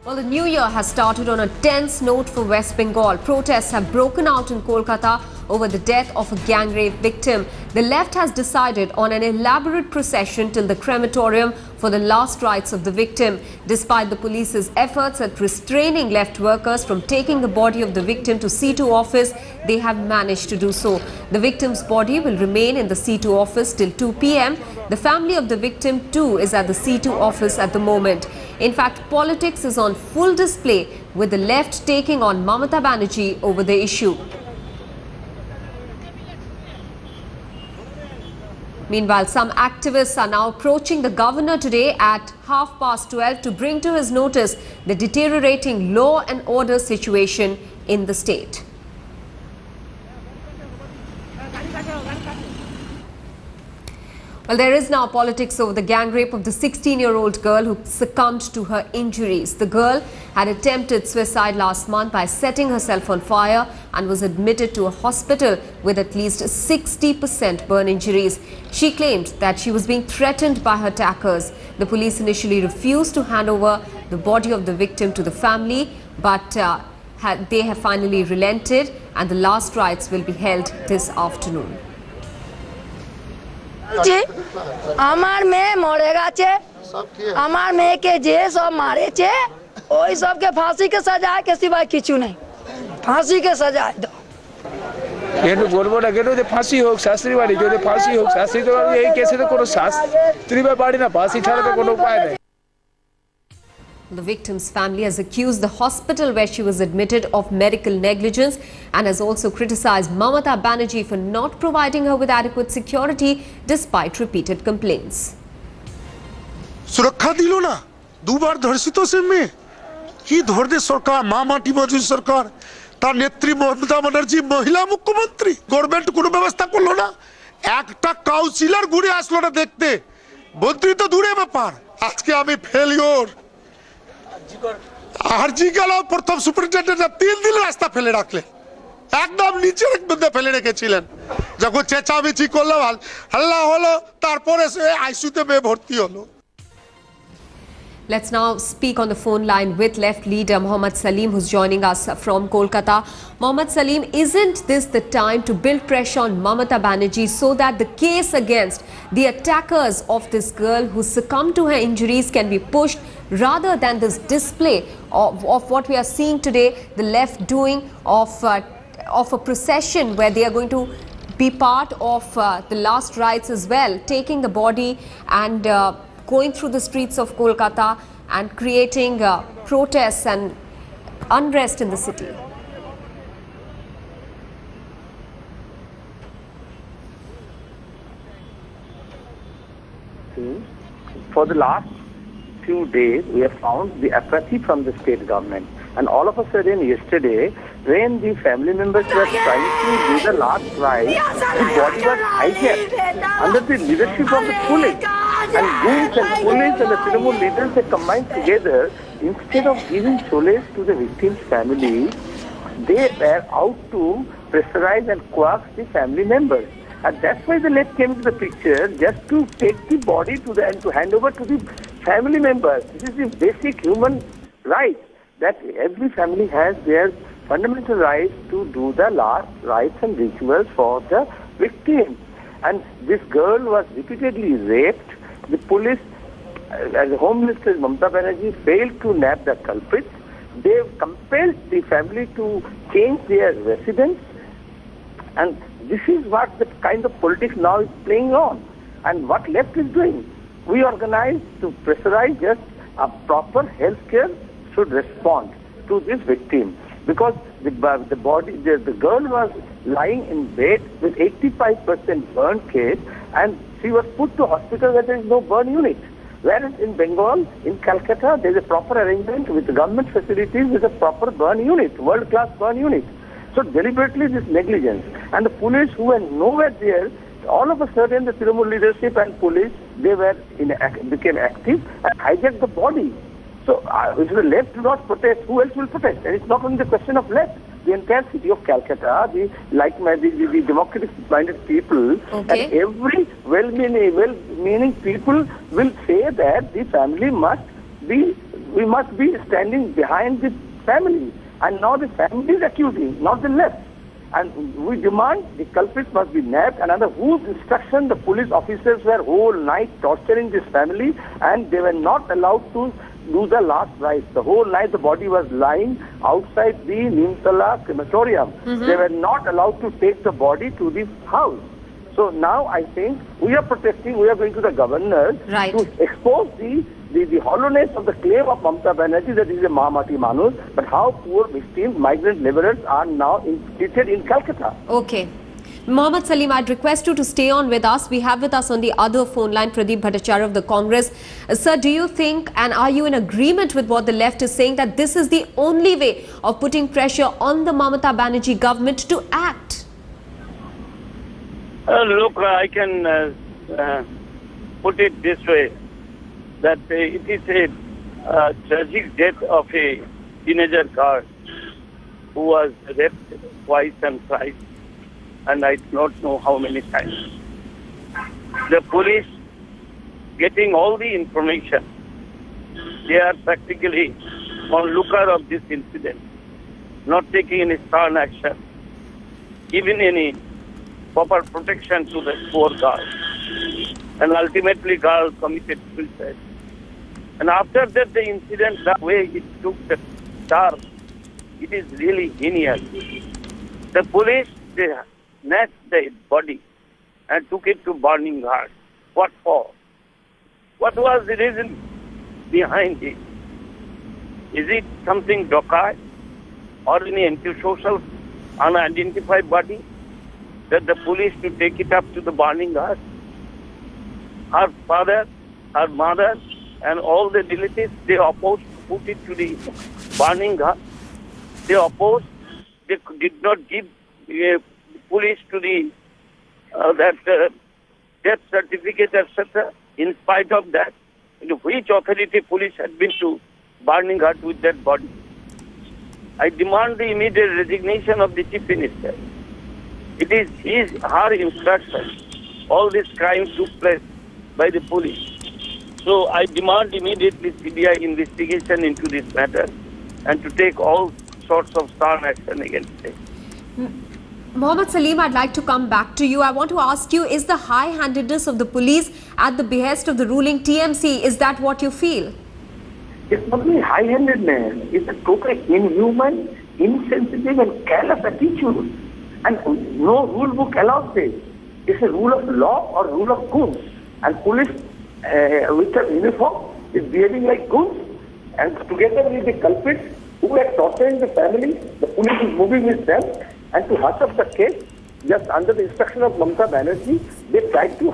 Well, the new year has started on a tense note for West Bengal. Protests have broken out in Kolkata over the death of a gang rape victim. The left has decided on an elaborate procession till the crematorium for the last rites of the victim. Despite the police's efforts at restraining left workers from taking the body of the victim to C2 office, they have managed to do so. The victim's body will remain in the C2 office till 2 p.m. The family of the victim too is at the C2 office at the moment. In fact, politics is on full display with the left taking on Mamata Banerjee over the issue. Meanwhile, some activists are now approaching the governor today at 12:30 to bring to his notice the deteriorating law and order situation in the state. Well, there is now politics over the gang rape of the 16-year-old girl who succumbed to her injuries. The girl had attempted suicide last month by setting herself on fire and was admitted to a hospital with at least 60% burn injuries. She claimed that she was being threatened by her attackers. The police initially refused to hand over the body of the victim to the family, but they have finally relented, and the last rites will be held this afternoon. जी আমার মেয়ে মরে গেছে আমার মেয়েকে যে সব মারেছে ওই সবকে ফাঁসি के सजाए के सिवाय কিছু नहीं फांसी के सजाए दो কেন বলবো না কেন যে ফাঁসি হোক শাস্ত্রী বাড়ি যদি ফাঁসি হোক শাস্ত্রী তো এই কেসে তো কোনো শাস্ত্রী বাড়ি না ফাঁসি ছাড়া তো কোনো উপায় নেই. The victim's family has accused the hospital where she was admitted of medical negligence and has also criticized Mamata Banerjee for not providing her with adequate security despite repeated complaints. सुरक्षा दिलो ना দুবার ধর্ষিত সে মেয়ে কি ধরবে সরকার মামাটি মজুর সরকার তার নেত্রী মমতা ব্যানার্জি মহিলা মুখ্যমন্ত্রী গভর্নমেন্ট কোনো ব্যবস্থা করলো না একটা কাউন্সিলর ঘুরে আসলো না দেখতে মন্ত্রী তো দূরে ব্যাপার আজকে আমি ফেলিওর আরজি গেল প্রথম সুপারিনটেন্ডেন্ট 3 দিন রাস্তা ফেলে রাখলেন একদম নিচের মধ্যে ফেলে রেখেছিলেন যখন চেঁচামেচি করলো হাল্লা হলো তারপরে আইসিইউতে মেয়ে ভর্তি হলো. Let's now speak on the phone line with left leader Mohammad Salim, who's joining us from Kolkata. Mohammad Salim, isn't this the time to build pressure on Mamata Banerjee so that the case against the attackers of this girl who succumbed to her injuries can be pushed rather than this display of what we are seeing today, the left doing of a procession where they are going to be part of the last rites as well, taking the body and going through the streets of Kolkata and creating protests and unrest in the city? For the last few days, we have found the apathy from the state government. And all of a sudden, yesterday, when the family members were trying to do the last rite, the body was hijacked under the leadership of the police. And goons and police and the Trinamool leaders have combined together. Instead of giving solace to the victim's family, they were out to pressurize and coax the family members. And that's why the left came into the picture, just to take the body and to hand over to the family members. This is the basic human right that every family has their fundamental right to do the last rites and rituals for the victim. And this girl was repeatedly raped. The police, as Home Minister Mamata Banerjee, failed to nab the culprits. They compelled the family to change their residence. And this is what the kind of politics now is playing on. And what left is doing. We organized to pressurize just a proper health care should respond to this victim. Because the girl was lying in bed with 85% burn case and she was put to hospital where there is no burn unit. Whereas in Bengal, in Calcutta, there is a proper arrangement with the government facilities with a proper burn unit, world-class burn unit. So deliberately this negligence. And the police who were nowhere there, all of a sudden the Trinamool leadership and police, they became active and hijacked the body. So if the left do not protest, who else will protest? And it's not only the question of left. The entire city of Calcutta, the democratic-minded people, and every well-meaning people will say that the family must be we must be standing behind the family, and now the family is accusing, not the left. And we demand the culprits must be nabbed, and under whose instruction the police officers were whole night torturing this family, and they were not allowed to do the last rites. The whole night the body was lying outside the Nimtala crematorium. They were not allowed to take the body to the house. So now I think we are protesting, we are going to the governor to expose the hollowness of the claim of Mamata Banerjee that is a Mamati Manus, but how poor victims, migrant laborers are now treated in Calcutta. Okay. Mohammad Salim, I'd request you to stay on with us. We have with us on the other phone line Pradeep Bhattacharya of the Congress. Sir, do you think and are you in agreement with what the left is saying that this is the only way of putting pressure on the Mamata Banerjee government to act? Look, I can put it this way, that it is a tragic death of a teenager girl who was raped twice and thrice, and I do not know how many times. The police getting all the information, they are practically on lookout of this incident, not taking any stern action, giving any proper protection to the poor girl. And ultimately girl committed suicide. And after that the incident, the way it took the turn, it is really heinous. The police, they snatched the body and took it to burning heart. What for? What was the reason behind it? Is it something dacoit or any antisocial unidentified body that the police to take it up to the burning heart? Her father, her mother, and all the relatives, they opposed to put it to the burning heart. They opposed. They did not give police to the death certificate, etc. In spite of that, which authority police had been to burning heart with that body? I demand the immediate resignation of the chief minister. It is her instruction. All these crimes took place by the police. So I demand immediately CBI investigation into this matter and to take all sorts of stern action against it. Mohammad Salim, I'd like to come back to you. I want to ask you, is the high-handedness of the police at the behest of the ruling TMC, is that what you feel? It's not only high-handedness, it's a totally inhuman, insensitive and careless attitude. And no rule book allows this. It's a rule of law or rule of goons. And police with a uniform is behaving like goons. And together with the culprits who are torturing the family, the police is moving with them. And to hush up the case, just under the instruction of Mamata Banerjee, they tried to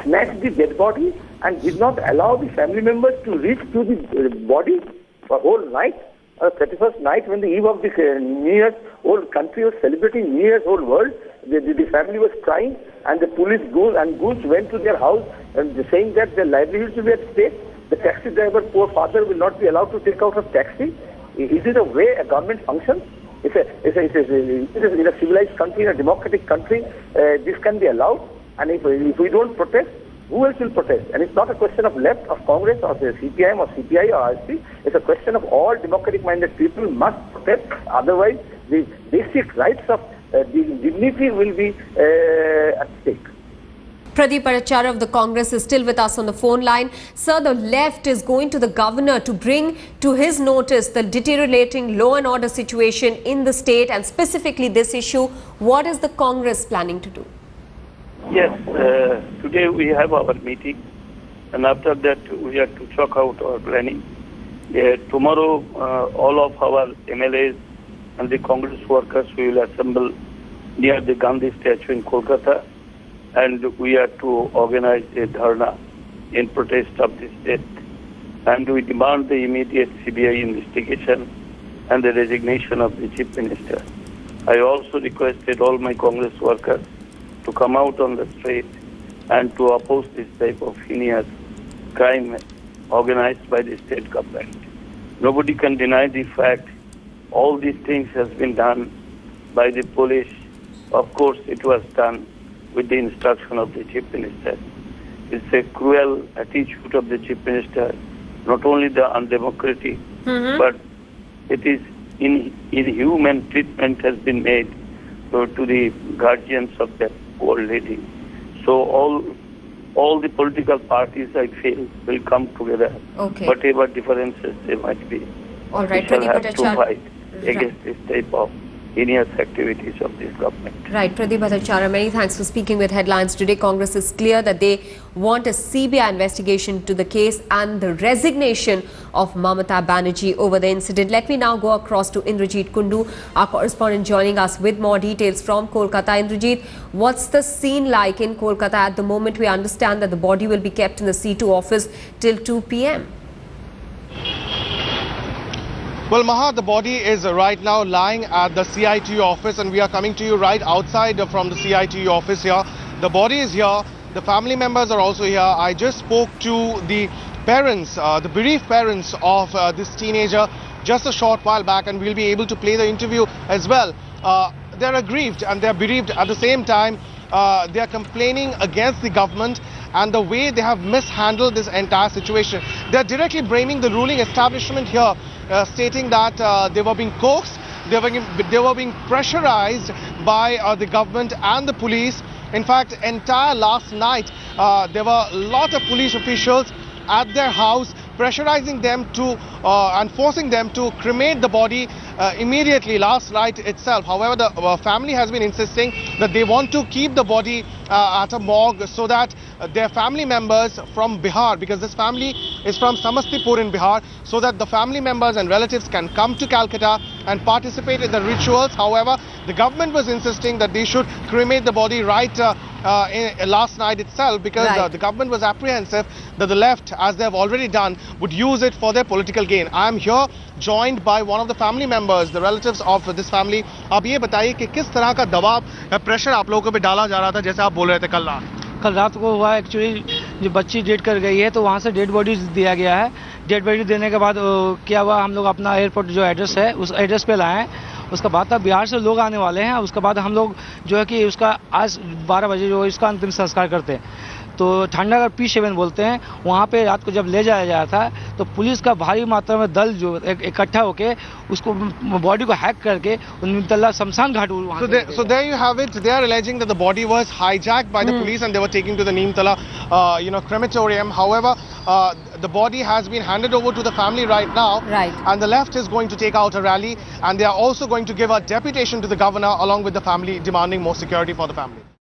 snatch the dead body and did not allow the family members to reach to the body for whole night. 31st night, when the eve of the New Year's, whole country was celebrating New Year's, whole world, the family was crying, and the police goons went to their house and saying that their livelihoods will be at stake. The taxi driver, poor father, will not be allowed to take out a taxi. Is it a way a government functions? It is in a civilized country, in a democratic country, this can be allowed. And if we don't protest, who else will protest? And it's not a question of left, of Congress, or the CPIM, or CPI, or RSP. It's a question of all democratic-minded people must protest. Otherwise, the basic rights of dignity will be at stake. Pradeep Bhattacharya of the Congress is still with us on the phone line. Sir, the left is going to the governor to bring to his notice the deteriorating law and order situation in the state and specifically this issue. What is the Congress planning to do? Yes, today we have our meeting, and after that we have to chalk out our planning. Tomorrow all of our MLAs and the Congress workers will assemble near the Gandhi statue in Kolkata, and we are to organize a dharna in protest of this death. And we demand the immediate CBI investigation and the resignation of the Chief Minister. I also requested all my Congress workers to come out on the street and to oppose this type of heinous crime organized by the state government. Nobody can deny the fact all these things has been done by the police. Of course, it was done with the instruction of the Chief Minister. It's a cruel attitude of the Chief Minister not only the undemocratic, but it is inhuman treatment has been made to the guardians of that old lady. So all the political parties, I feel, will come together. Okay. Whatever differences there might be. All right, We shall Pradeep have to Bhattacharya. fight against this type of heinous activities of this government. Right, Pradeep Bhattacharya, many thanks for speaking with Headlines today. Congress is clear that they want a CBI investigation to the case and the resignation of Mamata Banerjee over the incident. Let me now go across to Indrajit Kundu, our correspondent, joining us with more details from Kolkata. Indrajit, what's the scene like in Kolkata at the moment? We understand that the body will be kept in the C2 office till 2 p.m. Well, Maha, the body is right now lying at the CITU office, and we are coming to you right outside from the CITU office here. The body is here. The family members are also here. I just spoke to the parents, the bereaved parents of this teenager just a short while back, and we'll be able to play the interview as well. They're aggrieved and they're bereaved at the same time. They are complaining against the government and the way they have mishandled this entire situation. They're directly blaming the ruling establishment here, stating that they were being coaxed, they were being pressurized by the government and the police. In fact, entire last night, there were a lot of police officials at their house, pressurizing them to and forcing them to cremate the body immediately last night itself. However, the family has been insisting that they want to keep the body at a morgue so that their family members from Bihar, because this family is from Samastipur in Bihar, so that the family members and relatives can come to Calcutta and participate in the rituals. However, the government was insisting that they should cremate the body right last night itself, because the government was apprehensive that the left, as they have already done, would use it for their political gain. I am here joined by one of the family members, the relatives of this family. आप ये बताइए कि किस तरह का दबाव pressure आप लोगों पे डाला जा रहा था, जैसे आप बोल रहे थे कल रात को हुआ। एक्चुअली जो बच्ची डेड कर गई है तो वहाँ से डेड बॉडी दिया गया है। डेड बॉडी देने के बाद क्या हुआ, हम लोग अपना एयरपोर्ट जो एड्रेस है उस एड्रेस पे लाए हैं। उसके बाद तब बिहार से लोग आने वाले हैं। उसके बाद हम लोग जो है कि उसका आज 12 बजे जो इसका अंतिम संस्कार करते हैं। तो ठंडागढ़ P7 बोलते हैं, वहाँ पे रात को जब ले जाया जाता था तो पुलिस का भारी मात्रा में दल जो इकट्ठा होके उसको बॉडी को हैक करके निमतला शमशान घाट वहाँ। So there you have it. They are alleging that the body was hijacked by the police and they were taken to the Neemtala crematorium. However, the body has been handed over to the family right now. Right. And the left is going to take out a rally, and they are also going to give a deputation to the governor along with the family, demanding more security for the family.